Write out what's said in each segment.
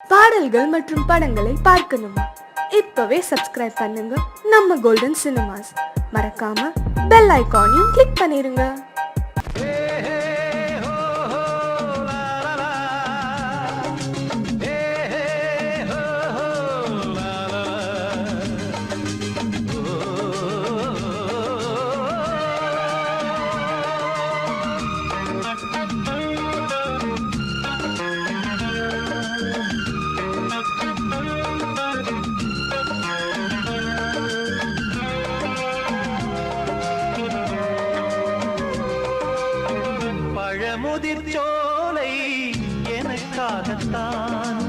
பாடல்கள் மற்றும் படங்களை பார்க்கணுமா? இப்பவே சப்ஸ்கிரைப் பண்ணுங்க நம்ம கோல்டன் சினிமாஸ். மறக்காம பெல் ஐகானையும் கிளிக் பண்ணிருங்க. முதிர்ச்சோலை எனக்காகத்தான்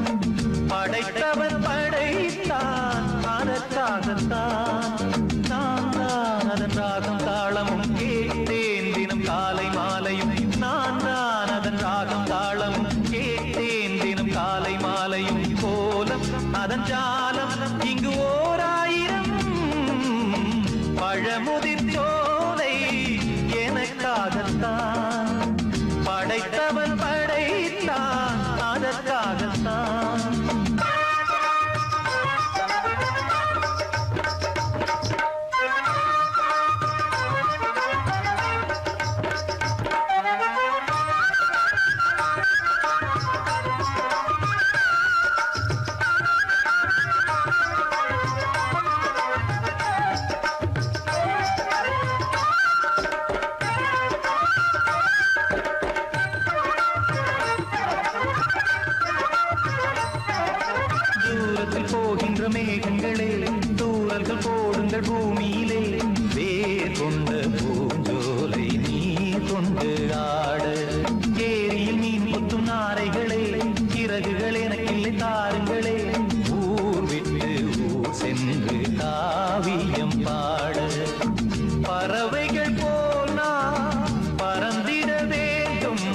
படைத்தவன் படைத்தான், அதற்காகத்தான் நான் தான் அதன் ராகம் தாளமும் கேட்டேன் தினம் காலை மாலையும். நான் தான் அதன் ராகம் தாளமும் கேட்டேன் தினம் காலை மாலையும். கோலம் அதன் ஜாலம் இங்கு ஓர் ஆயிரம். பழமுதிர்ச்சோலை எனக்காகத்தான் படைத்தவன் படைத்தான், அதற்காகத்தான். போகின்ற மேகங்களே, தூரல்கள் போடுங்கள் பூமியிலே. வேர் கொண்ட பூஞ்சோலை நீர் கொண்டு ஆட, ஏரியில் மீன் கொத்தும் நாரைகளே, இறகுகள் எனக்கில்லை தாருங்களே. ஊர் விட்டு ஊர் சென்று காவியம் பாட, பறவைகள் போல் நான் பறந்திட வேண்டும்.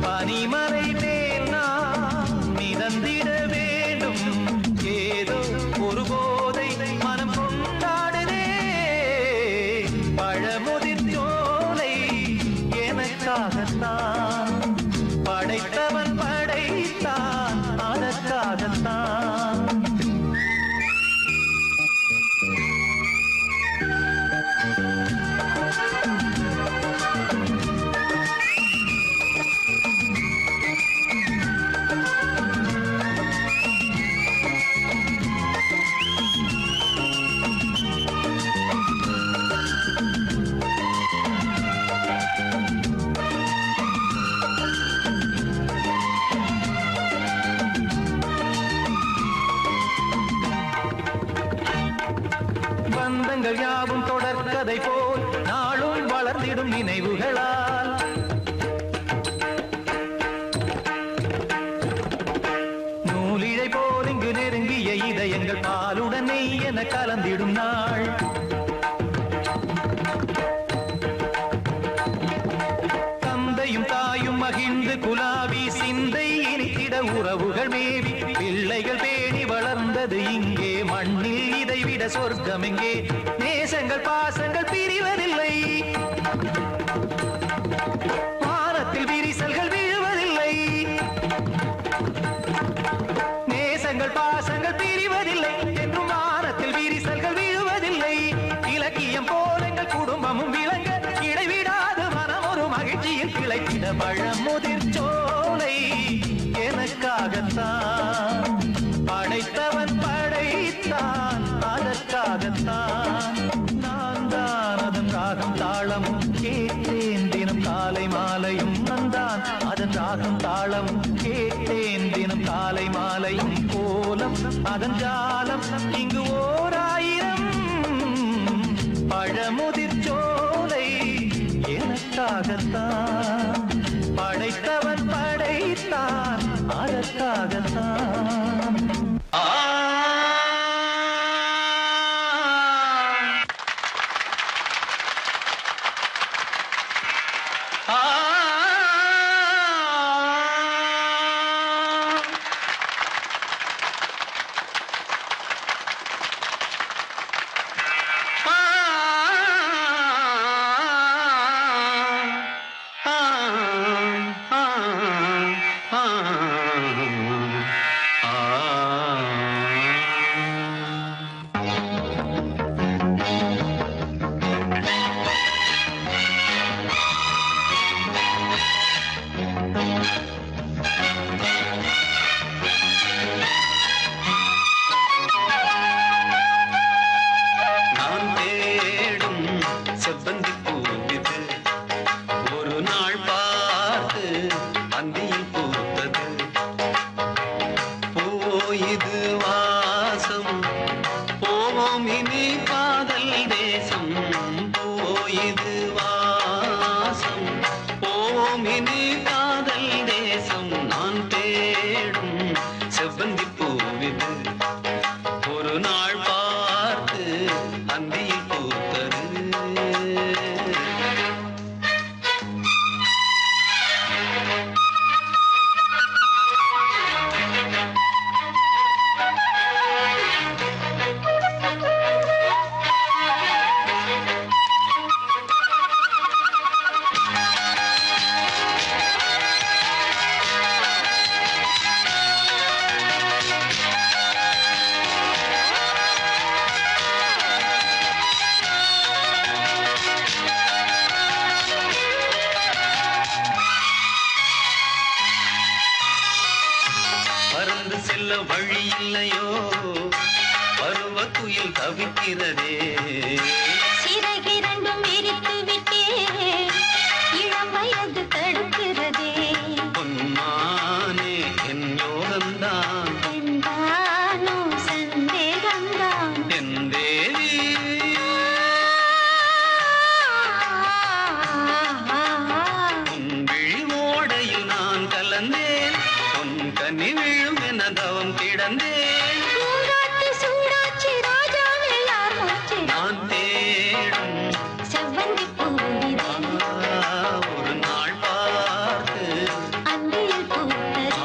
பனிமலை மேல் நான் மிதந்திட வேண்டும். ஏதோ ஒரு போதை மனம் கொண்டாடுதே. பழமுதிர்ச்சோலை எனக்காகத்தான் படைத்தவன் படைத்தான், அதற்காகத்தான். பந்தங்கள் யாவும் தொடர்கதை போல் நாளும் வளர்ந்திடும் நினைவுகளால். நூலிழை போல் இங்கு நெருங்கிய இதயங்கள் பாலுடன் நெய் என கலந்திடும் நாள். தந்தையும் தாயும் மகிழ்ந்து குலாவி சிந்தை இனித்திட உறவுகள் மேவி பிள்ளைகள் பேணி வளர்ந்தது இங்கே மண்ணில். இதைவிட சொர்க்கம் எங்கே? நேசங்கள் பாசங்கள் பிரிவதில்லை, வானத்தில் விரிசல்கள் விழுவதில்லை. நேசங்கள் பாசங்கள் பிரிவதில்லை என்றும் வானத்தில் விரிசல்கள் விழுவதில்லை. இலக்கியம் போல எங்கள் குடும்பமும் விளங்க, இடைவிடாது மனம் ஒரு மகிழ்ச்சியில் கிளைத்திட. பழமுதிர்ச்சோலை எனக்காகத்தான் படைத்தவன் படைத்தான், அதற்காகத்தான். நான் தான் அதன் ராகம் தாளமும் கேட்டேன் தினம் காலை மாலையும். நான் அதன் ராகம் தாளமும் கேட்டேன் தினம் காலை மாலையும். கோலம் அதன் ஜாலம் இங்கு ஓர் ஆயிரம். பழமுதிர்ச்சோலை எனக்காகத்தான் படைத்தவன் படைத்தான், அதற்காகத்தான். செல்ல வழி இல்லையோ பருவ குயில் தவிக்கிறதே சிறகிரண்டும் விரித்து விட்டே இளம் வயது தடுக்கிறதே பொன்மானே என் யோகந்தான் என்றானோ சந்தேகந்தான் என் தேவி உன் விழிமோடையில் நான் கலந்தேன் உன் கனி விழும் என தவம் கிடந்தேன் பூங்காத்து சூடாச்சி ராஜாவே யார் மூச்சு நான் தேடும் செவ்வந்தி பூவிதே ஒரு நாள் பார்த்து அந்தியில் பூத்தது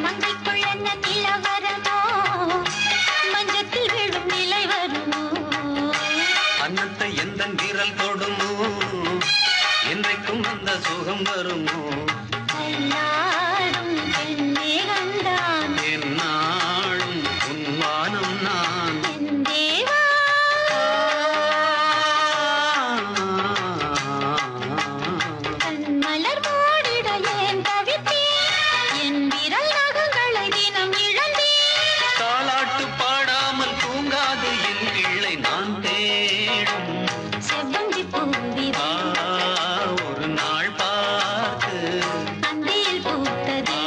மங்கைக்குள் என்ன நிலவரமோ மஞ்சத்தில் விழும் நிலை வருமோ அன்னத்தை எந்த விரல் தொடுமோ என்றைக்கும் அந்த சுகம் வருமோ எல்லாரும் பெண்ணே கண்டான் என்னாலும் உன்வானம் நான் என் தேவா கண் மலர் மூடிட ஏன் தவித்தேன் என் விரல் நகங்களை தினம் இழந்தேன் தாலாட்டு பாடாமல் தூங்காது என் பிள்ளை நான் தேடும் செவ்வந்தி பூவிதே ஒரு நாள் பார்த்து அந்தியில் பூத்தது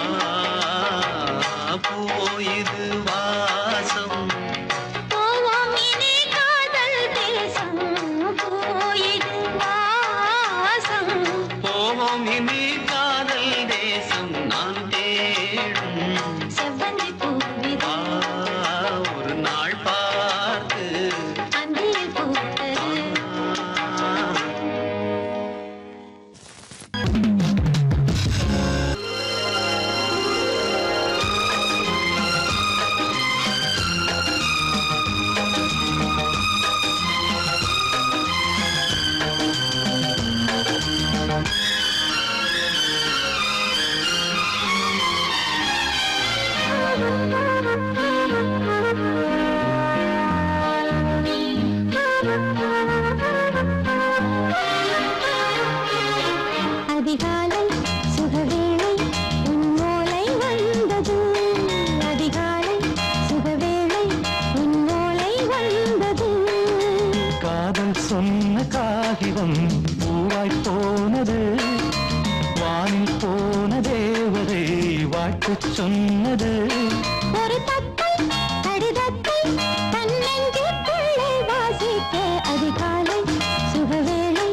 போயுது வாசம் போவோம் இனி காதல் தேசம் போயிடு வாசம் போவோம் இனி காதல் தேசம் நான் தேடும் செவ்வந்தி பூவிதே ஒரு நாள் பார்த்து அந்தியில் பூத்தது அதிகாலை சுகவேளை உன் ஓலை வந்தது அதிகாலை சுகவேளை உன் ஓலை வந்தது காதல் சொன்ன காகிதம் பூவாய் போனது வானில் போன தேவதை வாழ்த்து சொன்னது ஒரு தத்தை கடிதத்தை தன்னெஞ்சுக்குள்ளே வாசிக்க அதிகாலை சுகவேளை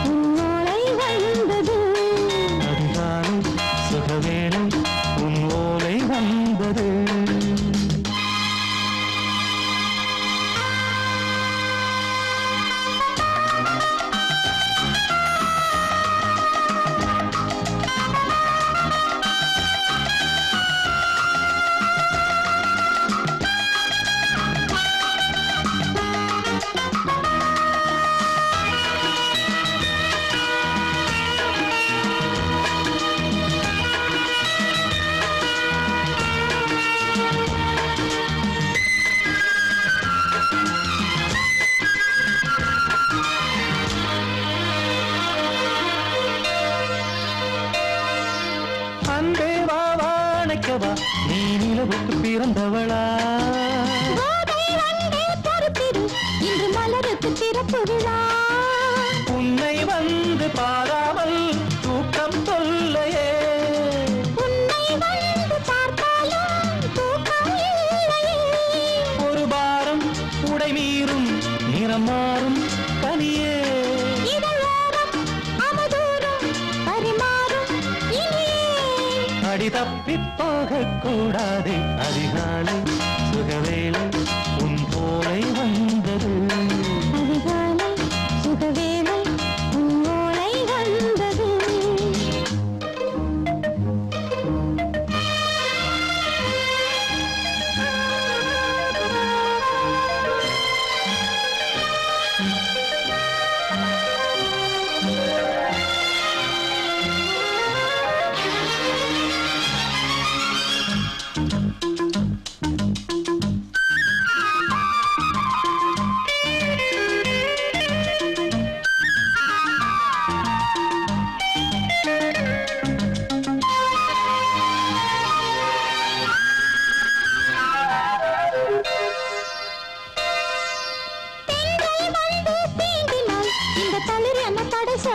உன் ஓலை வந்தது அதிகாலை சுகவேளை உன் ஓலை வந்தது அன்பே வா வாழைக்கவா நீ நிலவுக்கு பிறந்தவளா கோதை வந்தே பொறுப்பிரு இன்று மலருக்கு திறப்பு விழா உன்னை வந்து பாராமல் தூக்கம் தொல்லையே உன்னை வந்து பார்த்தாலும் தூக்கம் இல்லையே ஒரு பாரம் உடை மீறும் நிறம் மாறும் கனியே இதழோரம் அமுதூரம் பரிமாறும் இனியே அடி தப்பி போக கூடாதே அதிகாலை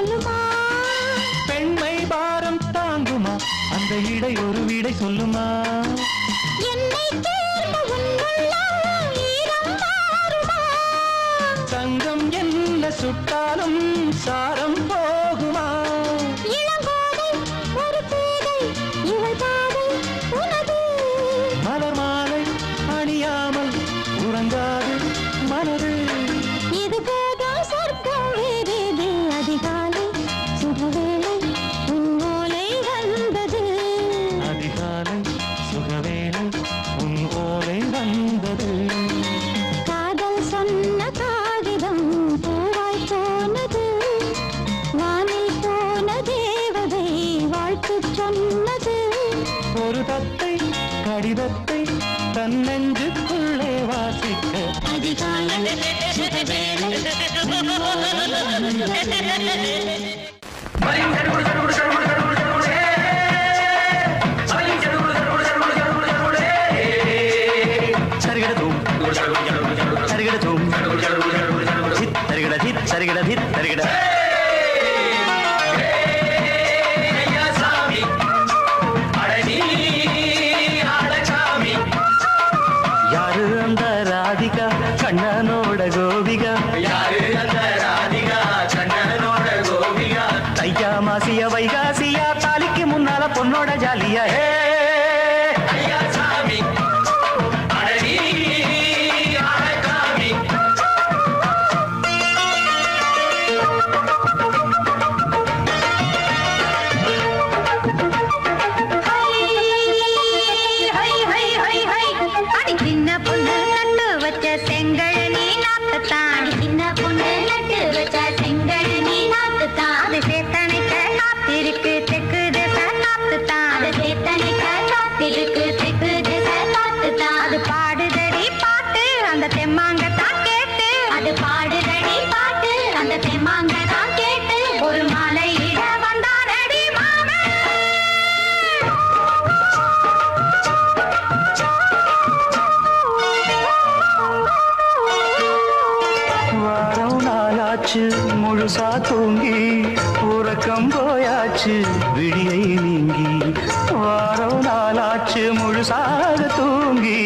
சொல்லுமா பெண்மை பாரம் தாங்குமா அந்த இடை ஒரு விடை சொல்லுமா என்னை தேர்ந்த உன்னுள்ளம் ஈரம் மாறுமா தங்கம் என்ன சுட்டாலும் சாரம் போகுமா இளங்கோதை ஒரு பேதை இவள் பாதை உனது மலர் மாலை அணியாமல் உறங்காது மனது இது போதும் சொர்க்கம் வேறேது அதிகாலை சுகவேளை உன்னோலை வந்தது அதிகாலை சுகவேளை உன் ஓலை வந்தது காதல் சொன்ன காகிதம் பூவாய் போனது வானில் போன தேவதை வாழ்த்து சொன்னது ஒரு தத்தை கடிதத்தை தன் நெஞ்சுக்குள்ளே வாசிக்க அதிகாலை சுகவேளை சரிகடதும் சரிகடதும் சித் சரிகட சித் சரிகட சித் சரிகட யாரு அந்த ராதிகா கண்ணனோட கோபிகா தையா மாசிய வைகாசியா தாலிக்கு முன்னால பொண்ணோட ஜாலியா ஹே அடி சின்ன பொண்ணு நட்டு வச்ச செங்கழனி நாத்துத்தான் சின்ன பொண்ணு நட்டு வச்ச செங்கழனி நாத்துத்தான் அது சேத்தனைக்க காத்திருக்கு தெற்கு திசை நாத்துத்தான் அது சேத்தனைக்க காத்திருக்கு தெற்கு திசை நாத்துத்தான் அது பாடுதடி பாட்டு அந்த தெம்மாங்கத்தான் கேட்டு அது பாடுதடி பாட்டு அந்த தெம்மாங்கத்தான் கேட்டு ஒரு மாலையிட வந்தானடி மாமன் வாரம் நாளாச்சு முழுசா தூங்கி உறக்கம் போயாச்சு விடியை நீங்கி வாரம் நாளாச்சு முழுசாக தூங்கி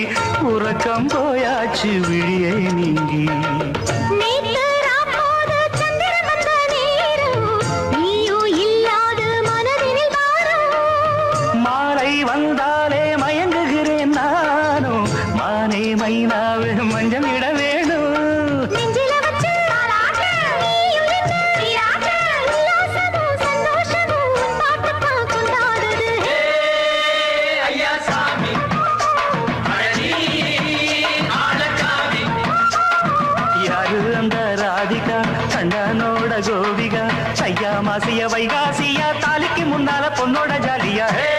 உறக்கம் போயாச்சு விடியை நீங்கி நேத்து ராப்போது சந்திரன் வந்த நேரம் நீயும் இல்லாது மனதினில் வாரம் மாலை வந்தாலே மயங்குகிறேன் நானும் மானே மைனாவே மஞ்சம் இட வேணும் நெஞ்சில வச்சு தாலாட்ட நீயும் நின்று நீராட்ட உல்லாசமும் சந்தோஷமும் உன் பாட்டுத்தான் கொண்டாடுது யாரு அந்த ராதிகா கண்ணனோட கோபிகா சையா மாசிய வைகாசியா தாலிக்கு முன்னால பொண்ணோட ஜாலியா ஹே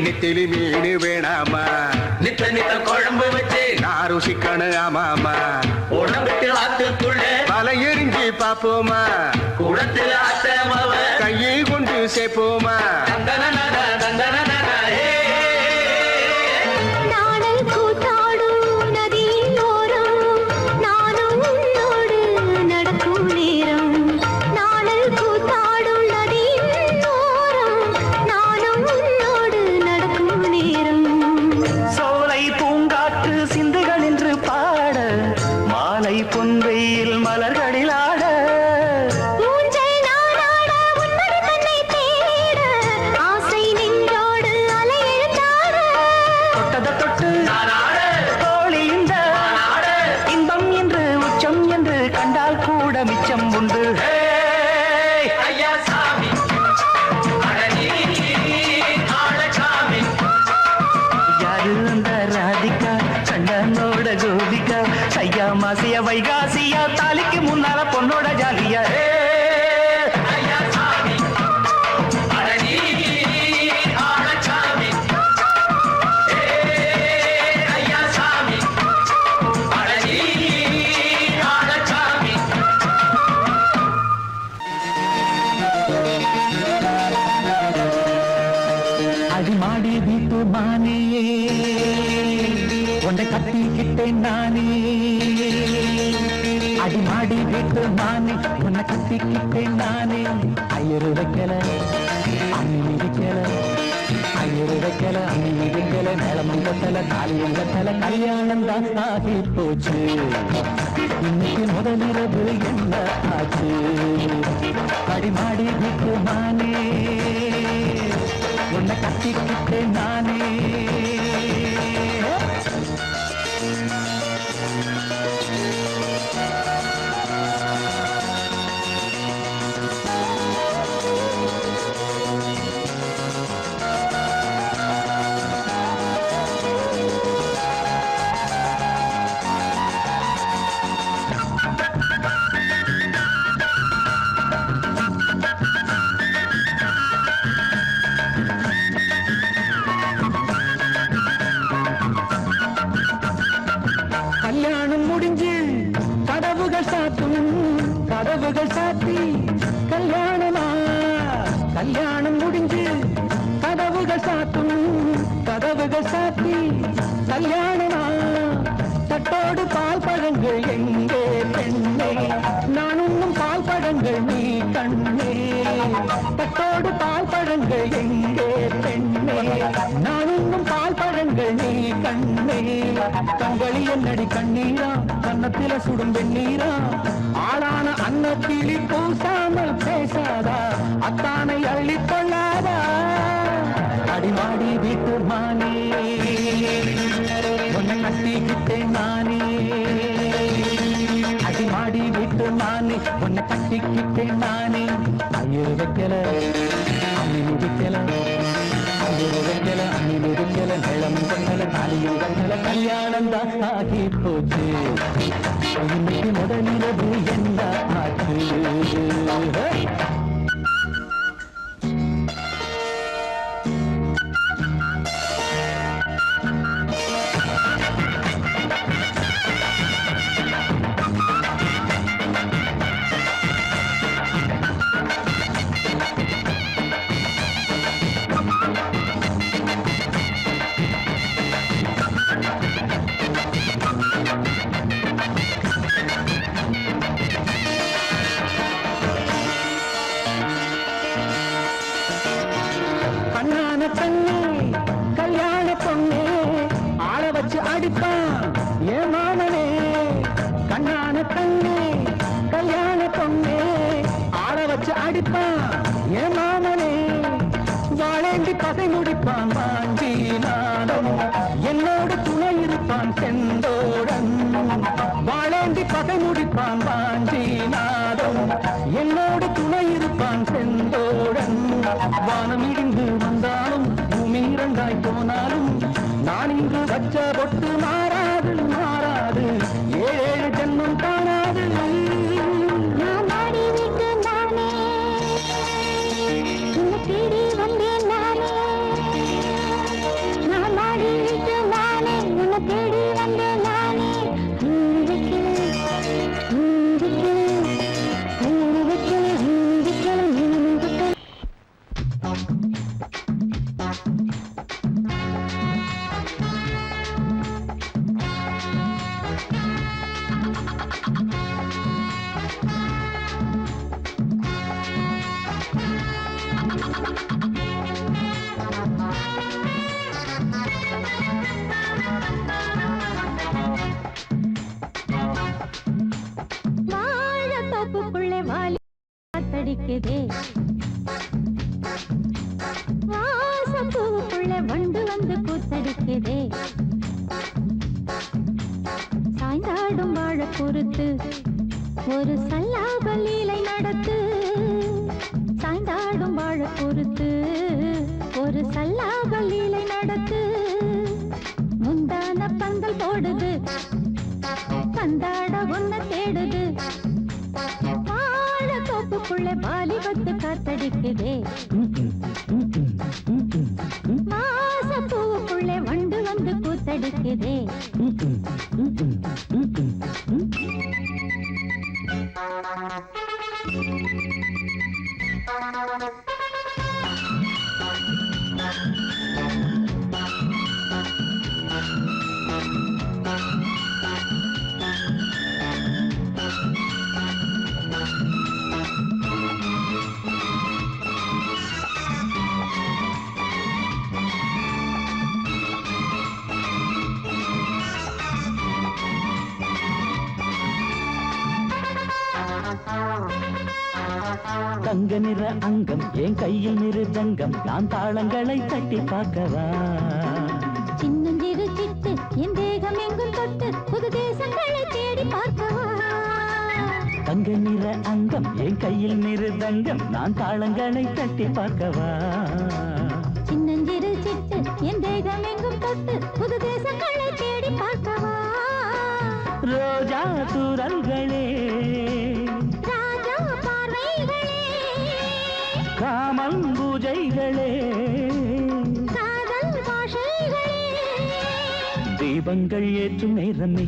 நித்திலி மீன் வேணாமா நித்த நித்த குழம்பு வச்சு நான் ருசிக்கணும் ஆமாமா உடம்புக்கு ஆத்துக்குள்ள பல எரிஞ்சு பாப்போமா குடத்துல ஆத்தமவ கையை கொண்டு சேர்ப்போமா தந்தன தந்தன நாடல் கூத்தாடும் நதியின் ஓரம் நானும் உன்னோடு நடக்கும் நேரம் நாடல் கூத்தாடும் நதியின் ஓரம் நானும் உன்னோடு நடக்கும் நேரம் சோலை பூங்காற்று சிந்துகள் என்று பாட மாலை பொன்வெயில் மலர்களில் ஆட ஊஞ்சல் நாடாட உன்மடி தன்னை தேட ஆசை நெஞ்சோடு அலை எழுந்தாட தொட்டத தொட்டு தோழி இந்த இன்பம் என்று உச்சம் என்று கண்டால் கூட மிச்சம் உண்டு ஹே! ஐயா சாமி அடனி ஆளசாமி யாரு அந்த ராதிகா கண்ணனோட கோபிகா சையா மாசிய வைகாசியா தாலிக்கு முன்னால பொண்ணோட ஜாலியா ஹே! ஐயா சாமி அடனி ஆளசாமி மானே உன்னை கட்டிக்கிட்டேன் நானே அடிமாடி வீட்டு மானே உன்னை கட்டிக்கிட்டேன் நானே ஐயரு வைக்கல அம்மி மிதிக்கல ஐயரு வைக்கல அம்மி மிதிக்கல மேளமங்கத்தல தாலியங்கத்தல கல்யாணம் தான் ஆகி போச்சு இன்னைக்கு முதலிரவு என்ன ஆச்சு அடிமாடி வீட்டு மானே உன்னை கட்டிக்கிட்டேன் நானே கல்யாணம் முடிஞ்சு கதவுகள் சாத்தும் கதவுகள் சாத்தி கல்யாணமா கல்யாணம் முடிஞ்சு கதவுகள் சாத்தும் கதவுகள் சாத்தி கல்யாணமா தட்டோடு பால் பழங்கள் எங்கே பெண்ணே நான் உண்ணும் பால் பழங்கள் நீ கண்ணே தட்டோடு பால் பழங்கள் எங்கே பெண்ணே நான் உண்ணும் பால் பழங்கள் நீ கண்ணே கண்களி என்னடி கண்ணீரா கன்னத்தில சுடும் வெண்ணீரா ஆளான அன்னத்திலி பூசாமல் பேசாதா அத்தானை அள்ளிக் கொள்ளாதா அடிமாடி வீட்டு மானே உன்னை கட்டிக்கிட்டேன் நானே அடிமாடி வீட்டு மானே உன்னை கட்டிக்கிட்டேன் நானே ஐயர் வைக்கல அம்மி மிதிக்கல ஐயர் வைக்கல அம்மி மிதிக்கல நிலம் கொண்டல தாலியும் கண்டல கல்யாணம் தான் ஆகி போச்சு இன்னைக்கு முதலிரவு என்ன ஆச்சு கண்ணான கண்ணே கல்யாண பொண்ணே ஆள வச்சு அடிப்பான் ஏ மாமனே கண்ணான கண்ணே கல்யாண பொண்ணே ஆள வச்சு அடிப்பான் ஏ மாமனே வாழேந்தி பகை முடிப்பான் வாஞ்சி நாடம் என்னோடு துணை இருப்பான் செந்தோடன் வாழேந்தி பகை முடிப்பான் வாஞ்சி நாடம் என்னோடு துணை இருப்பான் செந்தோடன் வானம் இடிந்து வந்தாலும் பூமி இரண்டாய் போனாலும் நான் இங்கு வச்ச பொட்டு மாறாது மாறாது ஏழு ஜென்மம் காணாது நான் மாடி விட்டு நானே உன்னை தேடி வந்தேன் நானே நான் மாடி விட்டு நானே உன்னை தேடி வந்தேன் நானே வாழத்தோப்புக்குள்ளே வாலி காத்தடிக்குதே வாசப்பூவுக்குள்ளே வண்டு வந்து கூத்தடிக்குதே சாய்ந்தாடும் வாழ பொறுத்து ஒரு சல்லாப லீலை நடத்து சாய்ந்தாடும் வாழ பொறுத்து ஒரு சல்லாப லீலை நடத்து முந்தான பந்தல் போடுது பந்தாட ஒன்ன தேடுது வாழ தோப்புக்குள்ளே வாலிபத்து காத்தடிக்குதே மாசப்பூவுக்குள்ளே வண்டு வந்து கூத்தடிக்குதே தங்க நிற அங்கம் என் கையில் மிருதங்கம் நான் தாளங்களை தட்டி பார்க்கவா சின்னஞ்சிறு சிட்டு என் தேகம் எங்கும் தொட்டு புது தேசங்களை தேடி பார்க்கவா தங்க நிற அங்கம் என் கையில் மிருதங்கம் நான் தாளங்களை தட்டி பார்க்கவா சின்னஞ்சிறு சிட்டு என் தேகம் எங்கும் தொட்டு புது தேசங்களை தேடி பார்க்கவா ரோஜா தூரல்களே ராஜா பார்வைகளே காமம் பூஜைகளே காதல் பாஷைகளே தீபங்கள் ஏற்றும் நேரமே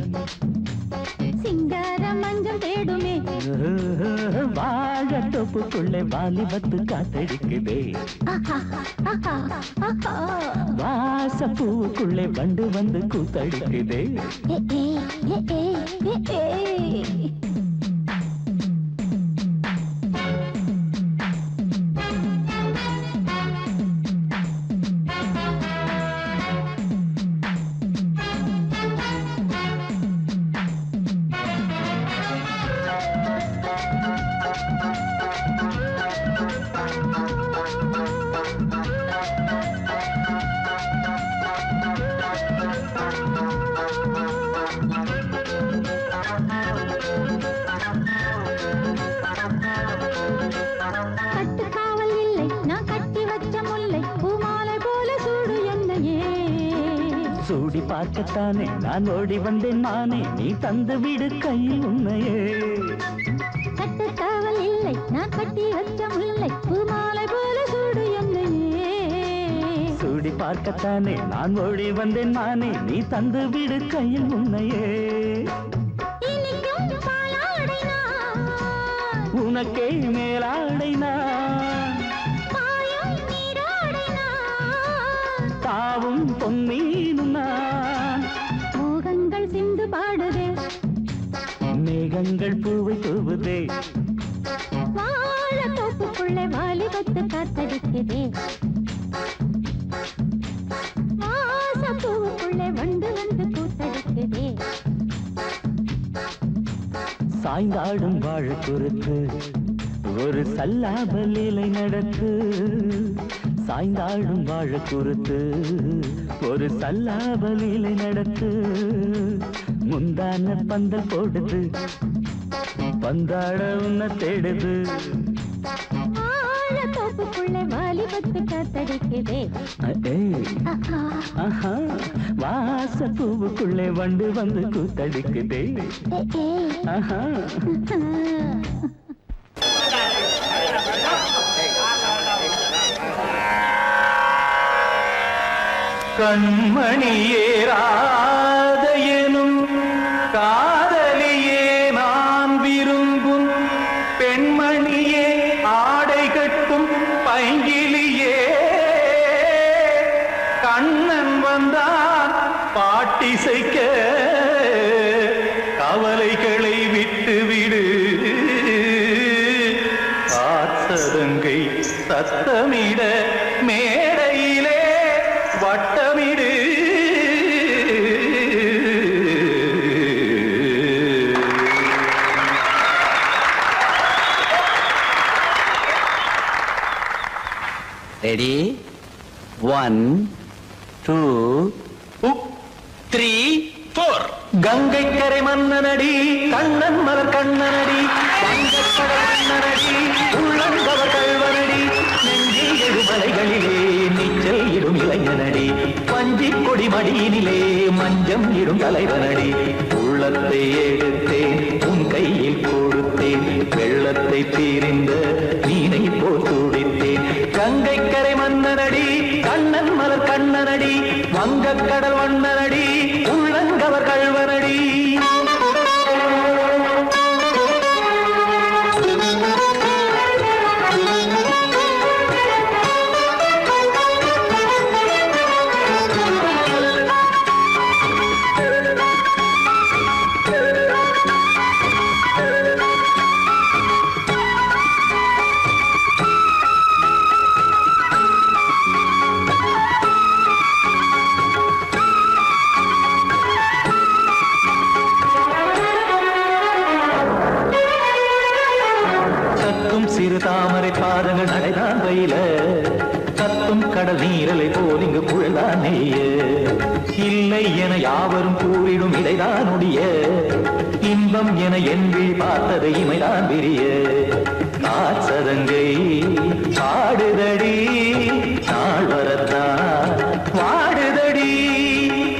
சிங்கார மஞ்சள் தேடுமே வாழ தொப்புக்குள்ளே வாலிபத்து காத்தடிக்குதே வாச பூவுக்குள்ளே வண்டு வந்து கூத்தடிக்குதே கட்டுக்காவல் இல்லை நான் கட்டி வச்ச முல்லை பூமாலை போல சூடு என்னையே சூடி பார்க்கத்தானே நான் ஓடி வந்தேன் நானே நீ தந்து விடு கையில் உண்மையே கட்டுக்காவல் இல்லை நான் கட்டி வச்ச முல்லை பூமாலை போல சூடு என்னையே சூடி பார்க்கத்தானே நான் ஓடி வந்தேன் நானே நீ தந்து விடு கையில் உண்மையே இனிக்கும் பாலாடை நான் உனக்கே மேலாடை நான் பாயும் நீராடை நான் தாவும் பொன்னீனும் நான் மோகங்கள் சிந்து பாடுதே மேகங்கள் பூவை தூவுதே வாழ தோப்புக்குள்ளே வாலிபத்து காத்தடிக்குதே வாசம் பூவுக்குள்ளே வண்டு வந்து கூத்தடிக்குதே சாய்ந்தாடும் வாழ குறுத்து ஒரு சல்லாப லீலை நடத்து சாய்ந்தாடும் வாழ குறுத்து ஒரு சல்லாப லீலை நடத்து முந்தான பந்தல் போடுது பந்தாட உன்ன தேடுது வாழ தோப்புக்குள்ளே வாலிபத்து காத்தடிக்குதே ஆஹா வாச பூவுக்குள்ளே வண்டு வந்து கூத்தடிக்குதே ஆஹா கண்மணியேராதையனும் காதலியே நான் விரும்பும் பெண்மணியே ஆடை கட்டும் பைங்கிலியே கண்ணன் வந்தான் பாட்டிசைக்க கவலைகளை விட்டுவிடு காத்ததங்கை சத்தமிட மேடையிலே வட்டமிடு ரெடி 1 2 3 4 கங்கை கரை மன்னனடி கண்ணன் மலர் கண்ணனடி கண்ணனடி உள்ளங்கவர் கல்வனடி நெஞ்சில் எழுமலைகளிலே நீச்சல் இடும் இளைஞனடி பஞ்சி கொடி மடியினிலே மஞ்சம் இடும் தலைவனடி உள்ளத்தை எடுத்தேன் உன் கையில் கொடுத்தேன் வெள்ளத்தை தீரிந்த மீனை போல் துடித்தேன் கங்கை கரை மன்னனடி கண்ணன் மலர் கண்ணனடி வங்கக் கடல் வண்ணனடி உள்ளங்கவர் கல்வனடி பார்வையில கத்தும் கடல் நீரலை போல் இங்கு குழலான் நெய்ய இல்லை என யாவரும் கூறிடும் இடைதான் ஒடிய இன்பம் என என்பி பார்த்தது இமைதான் விரிய காசதங்கை பாடுதடி நாள் வரத்தான் வாடுதடி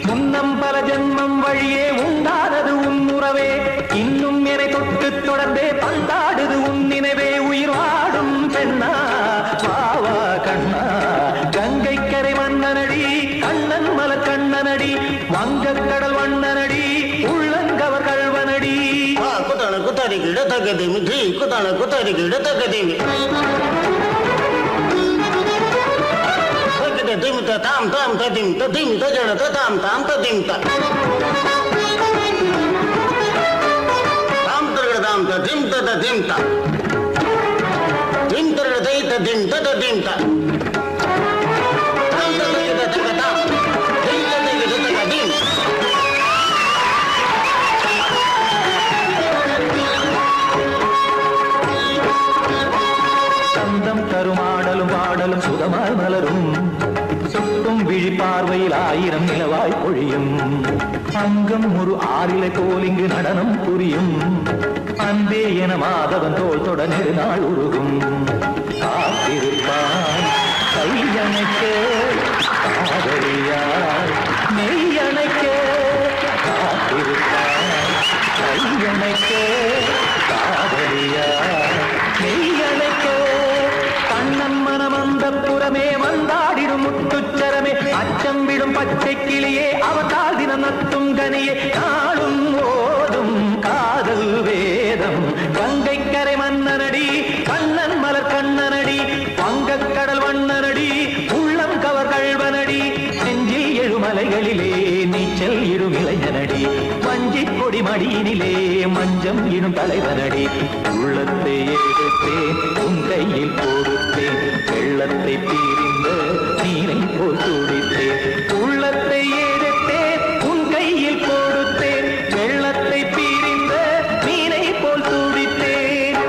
முன்னம் பல ஜென்மம் வழியே உண்டானது உன் உறவே இன்னும் என்னை தொட்டு தொடர்ந்தே பந்தாடுது உன் நினைவே உயிர் வாடும் பெண்ணா பாவா கண்ணா கங்கை கரை மன்னனடி கண்ணன் மலர் கண்ணனடி வங்கக் கடல் வண்ணனடி உள்ளங்கவர் கல்வனடி குத்தான குத்தாரி கிட தகதிமி ஜி குத்தான குத்தாரி கிட தகதிமி திம் தாம் தாம் ததிம் ததிம் தஜன தாம் தாம் ததிம் தாம் தரகட தாம் ததிம் ததிம் தாம் திம் தரகட தை ததிம் ததிம் தாம் தாம் தரகட தகதாம் திம் தரகட தகதிம் சந்தம் கருமாடலும் பாடலும் சுகமாய் மலரும் சொட்டும் விழி பார்வையில் ஆயிரம் நிலவாய் பொழியும் அங்கம் ஒரு ஆறிலை போல் இங்கு நடனம் புரியும் அன்பே என மாதவன் தோள் தொட நெடுநாள் உருகும் காத்திருப்பான் கையணைக்க காதலியாய் மெய்யணைக்க காத்திருப்பான் கையணைக்க காதலியாய் மெய்யணைக்க கண்ணன் மனம் அந்த புறமே வந்தாடிடும் முத்துச்சரமே அச்சம் விடும் பச்சை கிளியே அவதால் தினம் நத்தும் கனியே நாளும் ஓதும் காதல் வேதம் கங்கை கரை மன்னனடி கண்ணன் மலர் கண்ணனடி வங்கக் கடல் வண்ணனடி உள்ளம் கவர் கழ்வனடி நெஞ்சில் எழுமலைகளிலே நீச்சல் இடும் இளைஞனடி வஞ்சிக் கொடி மடியினிலே மஞ்சம் இடும் தலைவனடி உள்ளத்தை எடுத்தேன் உன் கையில் கொடுத்தேன் வெள்ளத்தை பிரிந்த நீரை போல் துடித்தேன் உள்ளத்தை எடுத்தேன் உன் கையில் கொடுத்தேன் வெள்ளத்தை பிரிந்த நீரை போல் துடித்தேன்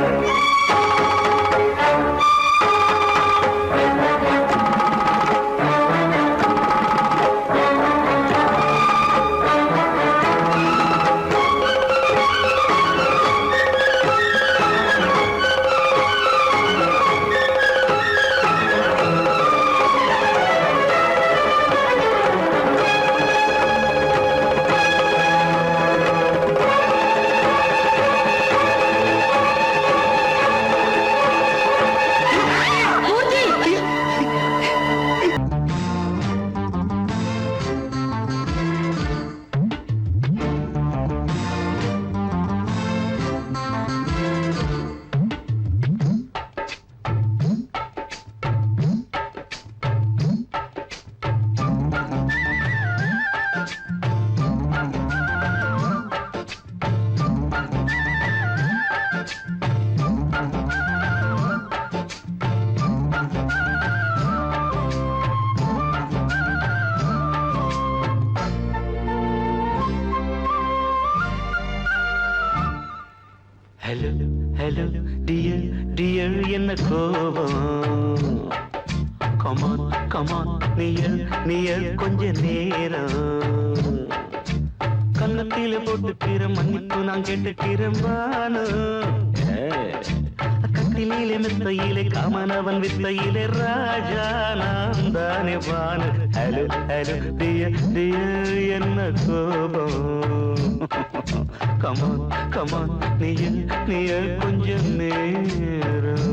ஹலோ ஹலோ டியர் டியர் என்ன கோபம் கமான் கமான் நியர் நியர் கொஞ்ச நேரம் கன்னத்தில போட்டுக்கிற மன்னிப்பு நான் கேட்டுக்கிறேன் வானு கட்டிலே மெத்தையிலே காமனவன் வித்தையிலே ராஜா நான் தானே வானு ஹலோ ஹலோ டியர் டியர் என்ன கோபம் கமான் கமான் நீய கொஞ்சம் நேரம்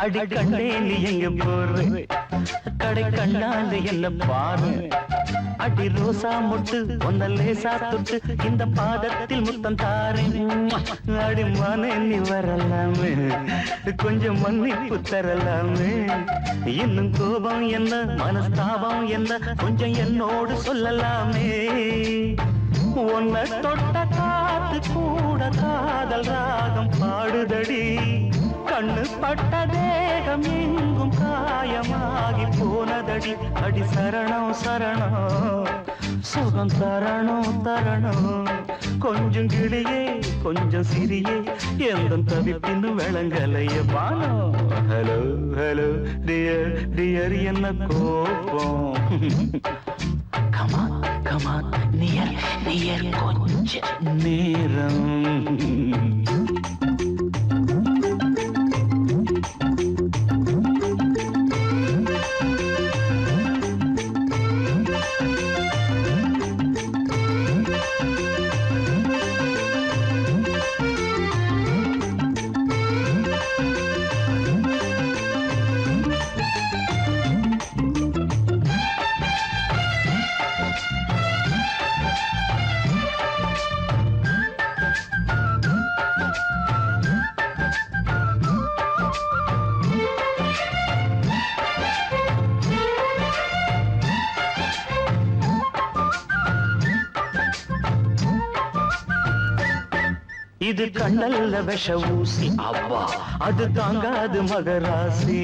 அடி கண்டே நீ எங்க போற கடை கண்ணாந்து என்ன பாரு அடி ரோசா முட்டு ஒன்ன லேசா தொட்டு இந்த பாதத்தில் முத்தம் தாரே அடி மானே நீ வரலாமே கொஞ்சம் மன்னிப்பு தரலாமே இன்னும் கோபம் என்ன மனஸ்தாபம் என்ன கொஞ்சம் என்னோடு சொல்லலாமே உன்னை தொட்ட காத்து கூட காதல் ராகம் பாடுதடி கண்ணு பட்ட தேகம் எங்கும் காயமாகி போனதடி அடி சரணம் சரணம் சுகம் தரணும் தரணும் கொஞ்சம் கிளியே கொஞ்சம் சிறியே எந்த தவிப்பின்னு விளங்கலைய பானோ ஹலோ ஹலோ டியர் டியர் என்ன கோபம் கமான் கமான் நியர் நியர் கொஞ்ச நேரம் இது கண்ணல்ல விஷ ஊசி அவ்வா அது தாங்காது மகராசி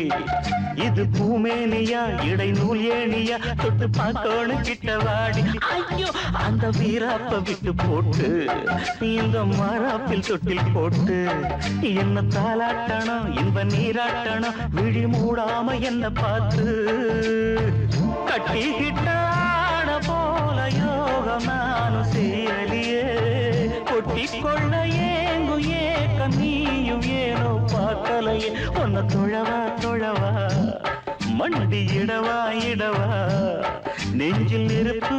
இது பூமேனியா இடை நூல் ஏனியா தொட்டு பார்க்கணும் கிட்ட வாடி ஐயோ அந்த வீராப்ப விட்டு போட்டு இந்த மாறாப்பில் தொட்டில் போட்டு என்ன தாளாட்டணும் இன்ப நீராட்டணும் விழி மூடாம என்ன பார்த்து கட்டிக்கிட்ட போல யோகம் நானும் சேரலியே கொட்டிக்கொள்ள ஏங்கு ஏக்க நீயும் ஏனோ பார்க்கலையே உன்னை தொழவா தொழவா மண்டி இடவா இடவா நெஞ்சில் நெருப்பு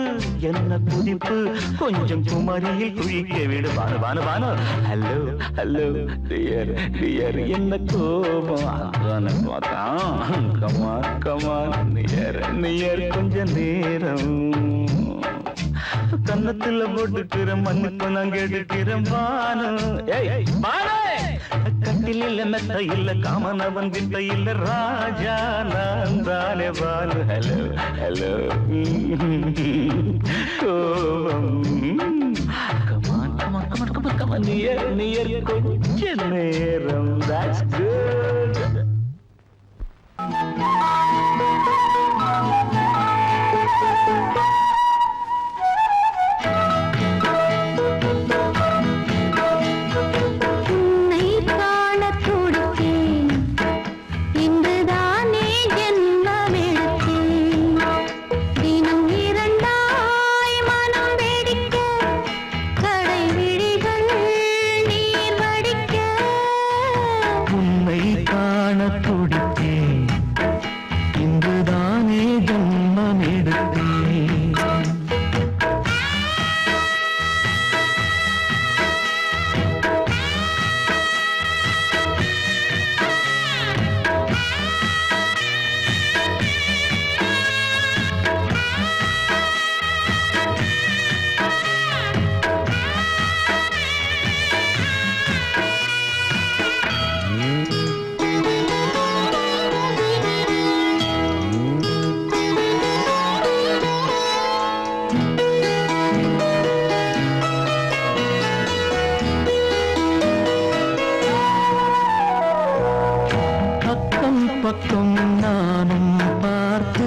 என்ன குதிப்பு கொஞ்சம் குமரியில் குழிக்க விடு Banu Banu Banu hello hello dear dear என்ன கோபம் அதான பார்த்தான் கமான் கமான் நியர் நியர் கொஞ்ச நேரம் கன்னத்துல போட்டுக்கிற மன்னிப்பு நான் கேட்டுக்கிறேன் பானு கட்டில் இல்ல மெத்த இல்ல காமனவன் வித்த இல்ல ராஜா நான் தானே பானு ஹலோ ஹலோ கோபம் come on come on come on come on come on near near கொஞ்ச நேரம் that's good பக்கம் நானும் பார்த்து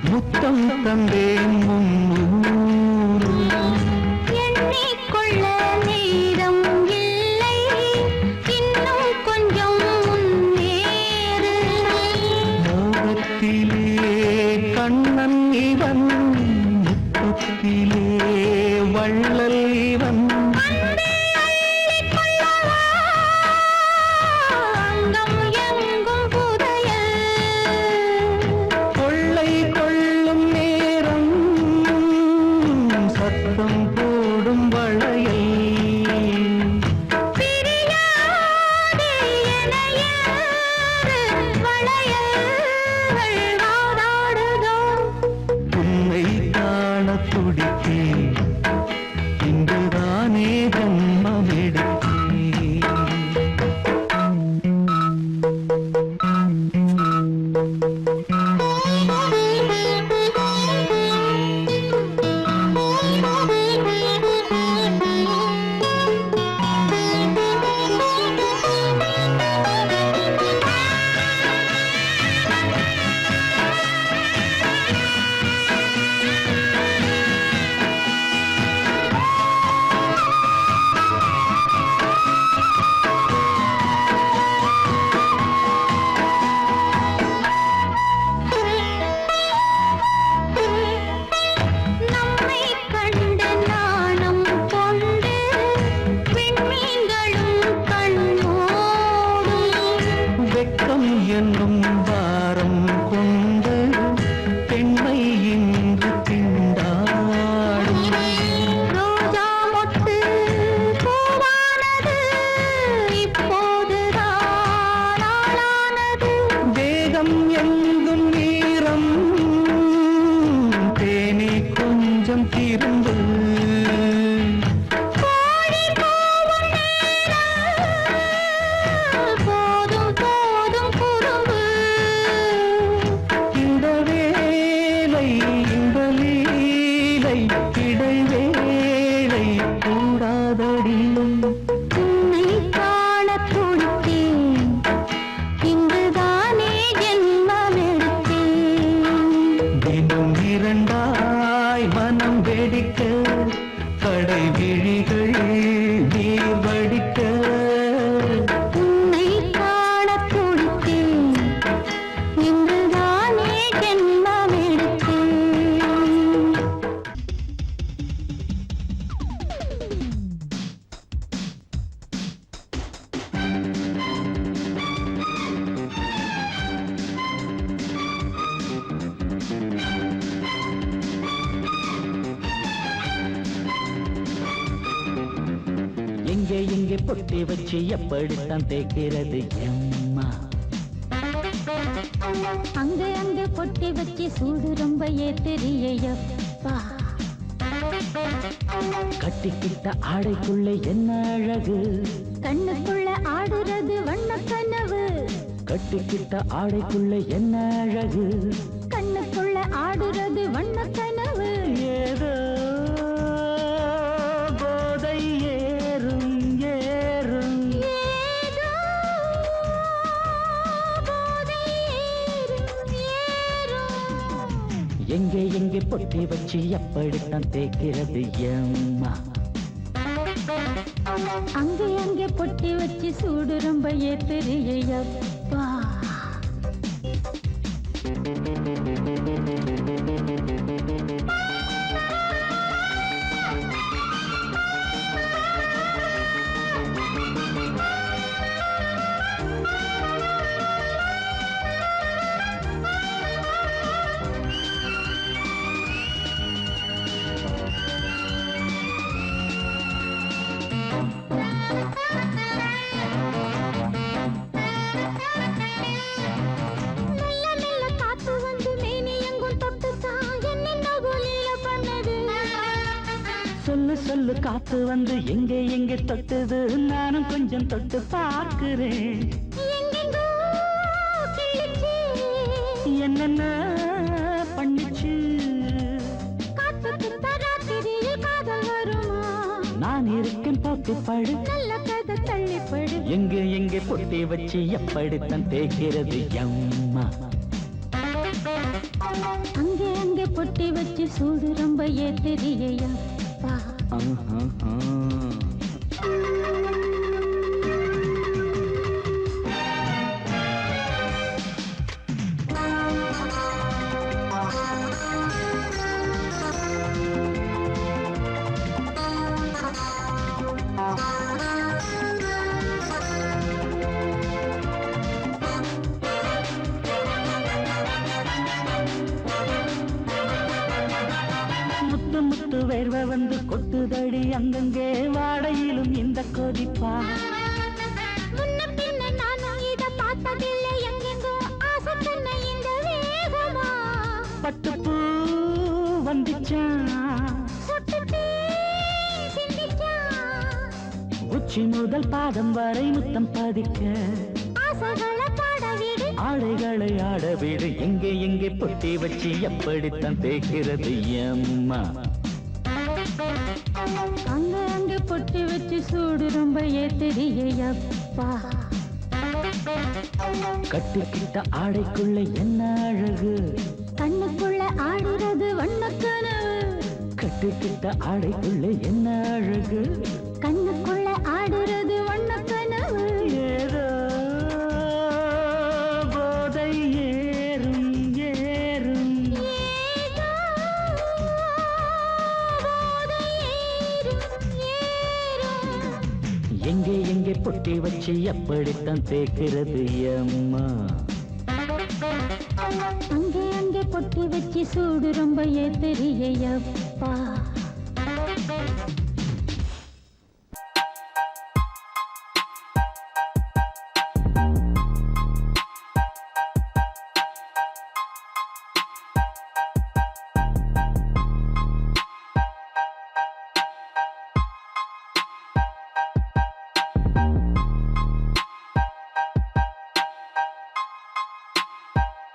முத்தம் தந்தேன் முன்னூறு எண்ணிக்கொள்ள நேரம் இல்லை இன்னும் கொஞ்சம் முன்னேறு மோகத்திலே கண்ணன் இவன் முத்தத்திலே வள்ளல் இவன் கொள்ளை கொள்ளும் நேரம் எங்கே பொட்டி வச்சு எப்படித்தான் தேய்க்கிறது எம்மா. அங்க அங்க பொட்டி வச்சு சூடு ரொம்ப ஏத்தெரியப்பா. கட்டிக்கிட்ட ஆடைக்குள்ள என்ன அழகு, கண்ணுக்குள்ள ஆடுறது வண்ண கனவு. கட்டிக்கிட்ட ஆடைக்குள்ள என்ன அழகு, கண்ணுக்குள்ள ஆடுறது வண்ண கனவு. ஏதோ போதை ஏறும் ஏறும். ஏதோ போதை ஏறும் ஏறும். எங்கே எங்கே பொட்டி வச்சு எப்படித்தான் தேய்க்கிறது எம்மா. அங்கே அங்கே பொட்டி வச்சு சூடு ரொம்ப ஏத்தெரியப்பா. சொல்லு சொல்லு காத்து வந்து எங்கே எங்கே தொட்டுது, நானும் கொஞ்சம் தொட்டு பார்க்கிறேன். என்னென்ன பண்ணிச்சு, நான் இருக்கேன் பார்த்து படு. நல்ல கதை தள்ளிப்படு. எங்கே எங்கே பொட்டி வச்சு எப்படித்தான் தேய்க்கிறது எம்மா. அங்கே அங்கே பொட்டி வச்சு சூடு ரொம்ப ஏத்தெரியப்பா. முத்து முத்து வேர்வை வந்து கொட்டுதடி அங்கங்கே, வாடையிலும் இந்த கொதிப்பா. முன்ன பின்ன நானும் இத பார்த்ததில்லை, எங்கெங்கோ ஆசை தன்னை இந்த வேகமா. பட்டுப்பூ வந்துச்சா, சொட்டுத்தே சிந்திச்சா. உச்சி முதல் பாதம் வரை முத்தம் பதிக்க, ஆசைகளை பாட விடு. ஆடைகளை ஆட விடு. எங்கே எங்கே பொட்டி வச்சு எப்படித்தான் தேய்க்கிறது எம்மா. அங்க அங்க பொட்டி வச்சு சூடு ரொம்ப ஏத்தெரியப்பா. கட்டிக்கிட்ட ஆடைக்குள்ள என்ன அழகு, கண்ணுக்குள்ள ஆடுறது வண்ண கனவு. கட்டிக்கிட்ட ஆடைக்குள்ள என்ன அழகு, கண்ணுக்குள்ள ஆடுறது வண்ண கனவு. ஏதோ போதை ஏறும் ஏறும். ஏதோ போதை ஏறும் ஏறும். எங்கே எங்கே பொட்டி வச்சு எப்படித்தான் தேய்க்கிறது எம்மா. அங்கே அங்கே பொட்டி வச்சு சூடு ரொம்ப ஏத்தெரியப்பா.